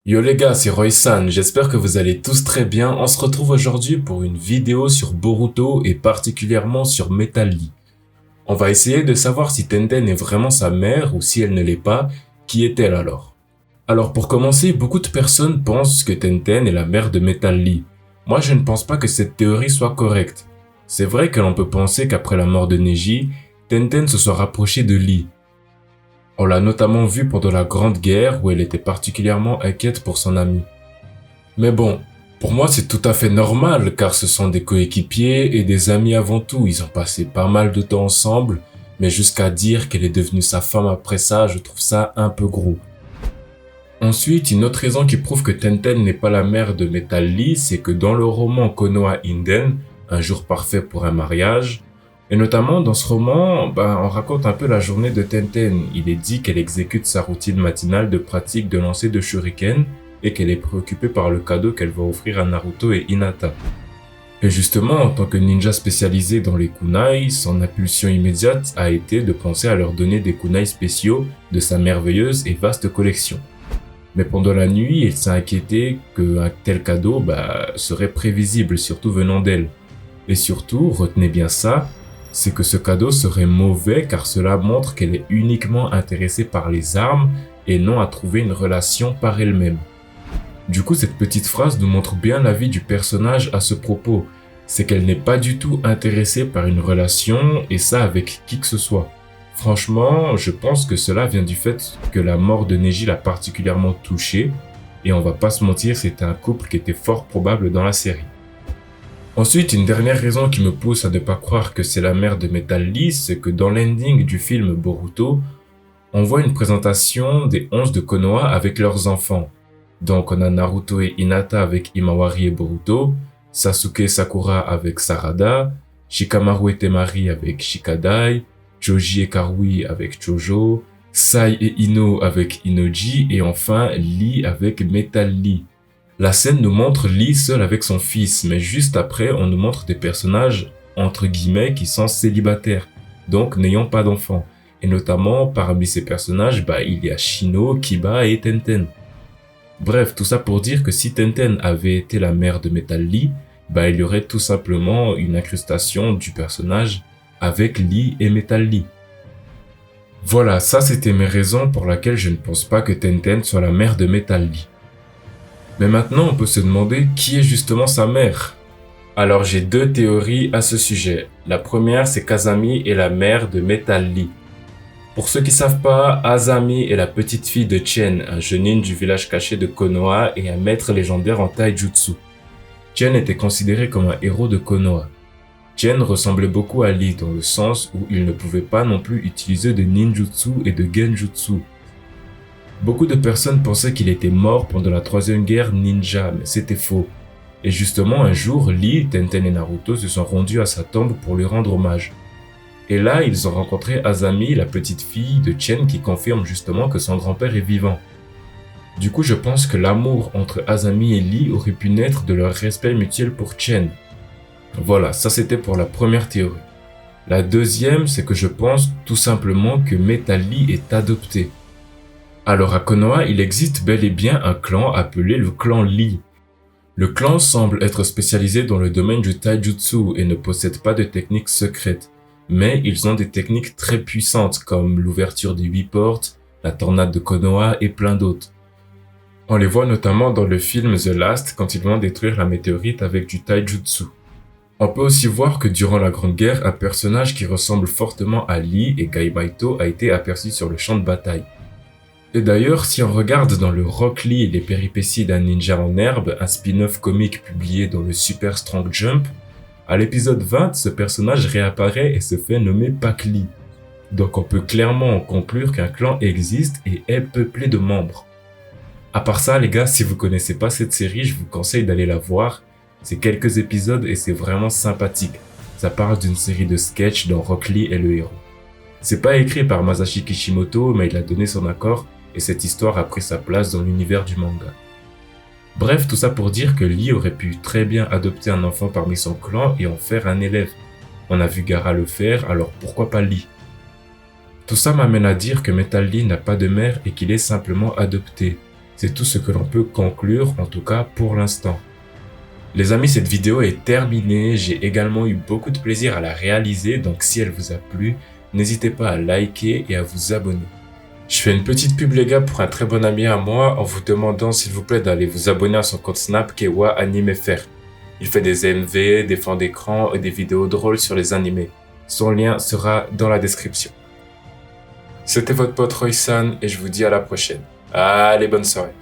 Yo les gars, c'est Roy-san, j'espère que vous allez tous très bien. On se retrouve aujourd'hui pour une vidéo sur Boruto et particulièrement sur Metal Lee. On va essayer de savoir si Tenten est vraiment sa mère ou si elle ne l'est pas, qui est-elle alors? Alors pour commencer, beaucoup de personnes pensent que Tenten est la mère de Metal Lee. Moi je ne pense pas que cette théorie soit correcte. C'est vrai que l'on peut penser qu'après la mort de Neji, Tenten se soit rapprochée de Lee. On l'a notamment vu pendant la Grande Guerre où elle était particulièrement inquiète pour son ami. Mais bon, pour moi c'est tout à fait normal car ce sont des coéquipiers et des amis avant tout, ils ont passé pas mal de temps ensemble, mais jusqu'à dire qu'elle est devenue sa femme après ça, je trouve ça un peu gros. Ensuite, une autre raison qui prouve que Tenten n'est pas la mère de Metal Lee, c'est que dans le roman Konoha Inden, Un jour parfait pour un mariage, et notamment dans ce roman, on raconte un peu la journée de Tenten. Il est dit qu'elle exécute sa routine matinale de pratique de lancer de shuriken et qu'elle est préoccupée par le cadeau qu'elle va offrir à Naruto et Hinata. Et justement, en tant que ninja spécialisé dans les kunai, son impulsion immédiate a été de penser à leur donner des kunai spéciaux de sa merveilleuse et vaste collection. Mais pendant la nuit, elle s'est inquiétée qu'un tel cadeau serait prévisible, surtout venant d'elle. Et surtout, retenez bien ça, c'est que ce cadeau serait mauvais car cela montre qu'elle est uniquement intéressée par les armes et non à trouver une relation par elle-même. Du coup, cette petite phrase nous montre bien l'avis du personnage à ce propos. C'est qu'elle n'est pas du tout intéressée par une relation et ça avec qui que ce soit. Franchement, je pense que cela vient du fait que la mort de Neji l'a particulièrement touchée et on va pas se mentir, c'était un couple qui était fort probable dans la série. Ensuite, une dernière raison qui me pousse à ne pas croire que c'est la mère de Metal Lee, c'est que dans l'ending du film Boruto, on voit une présentation des 11 de Konoha avec leurs enfants. Donc on a Naruto et Hinata avec Himawari et Boruto, Sasuke et Sakura avec Sarada, Shikamaru et Temari avec Shikadai, Choji et Karui avec Chojo, Sai et Ino avec Inoji et enfin Lee avec Metal Lee. La scène nous montre Lee seul avec son fils, mais juste après, on nous montre des personnages, entre guillemets, qui sont célibataires, donc n'ayant pas d'enfants. Et notamment, parmi ces personnages, il y a Shino, Kiba et Tenten. Bref, tout ça pour dire que si Tenten avait été la mère de Metal Lee, il y aurait tout simplement une incrustation du personnage avec Lee et Metal Lee. Voilà, ça c'était mes raisons pour lesquelles je ne pense pas que Tenten soit la mère de Metal Lee. Mais maintenant, on peut se demander qui est justement sa mère. Alors j'ai deux théories à ce sujet. La première, c'est qu'Azami est la mère de Metal Lee. Pour ceux qui savent pas, Azami est la petite fille de Chen, un genin du village caché de Konoha et un maître légendaire en taijutsu. Chen était considéré comme un héros de Konoha. Chen ressemblait beaucoup à Lee dans le sens où il ne pouvait pas non plus utiliser de ninjutsu et de genjutsu. Beaucoup de personnes pensaient qu'il était mort pendant la troisième guerre ninja, mais c'était faux. Et justement, un jour, Lee, Tenten et Naruto se sont rendus à sa tombe pour lui rendre hommage. Et là, ils ont rencontré Azami, la petite fille de Chen qui confirme justement que son grand-père est vivant. Du coup, je pense que l'amour entre Azami et Lee aurait pu naître de leur respect mutuel pour Chen. Voilà, ça c'était pour la première théorie. La deuxième, c'est que je pense tout simplement que Metal Lee est adopté. Alors à Konoha, il existe bel et bien un clan appelé le clan Lee. Le clan semble être spécialisé dans le domaine du taijutsu et ne possède pas de techniques secrètes, mais ils ont des techniques très puissantes comme l'ouverture des 8 portes, la tornade de Konoha et plein d'autres. On les voit notamment dans le film The Last quand ils vont détruire la météorite avec du taijutsu. On peut aussi voir que durant la Grande Guerre, un personnage qui ressemble fortement à Lee et Gaibaito a été aperçu sur le champ de bataille. Et d'ailleurs, si on regarde dans le Rock Lee et les péripéties d'un ninja en herbe, un spin-off comique publié dans le Super Strong Jump, à l'épisode 20, ce personnage réapparaît et se fait nommer Pac Lee. Donc on peut clairement en conclure qu'un clan existe et est peuplé de membres. À part ça, les gars, si vous connaissez pas cette série, je vous conseille d'aller la voir. C'est quelques épisodes et c'est vraiment sympathique. Ça parle d'une série de sketchs dont Rock Lee est le héros. C'est pas écrit par Masashi Kishimoto, mais il a donné son accord et cette histoire a pris sa place dans l'univers du manga. Bref, tout ça pour dire que Lee aurait pu très bien adopter un enfant parmi son clan et en faire un élève. On a vu Gaara le faire, alors pourquoi pas Lee? Tout ça m'amène à dire que Metal Lee n'a pas de mère et qu'il est simplement adopté. C'est tout ce que l'on peut conclure, en tout cas pour l'instant. Les amis, cette vidéo est terminée. J'ai également eu beaucoup de plaisir à la réaliser, donc si elle vous a plu, n'hésitez pas à liker et à vous abonner. Je fais une petite pub les gars pour un très bon ami à moi en vous demandant s'il vous plaît d'aller vous abonner à son compte Snap Kewa AnimeFR. Il fait des MV, des fonds d'écran et des vidéos drôles sur les animés. Son lien sera dans la description. C'était votre pote Roy-san et je vous dis à la prochaine. Allez, bonne soirée.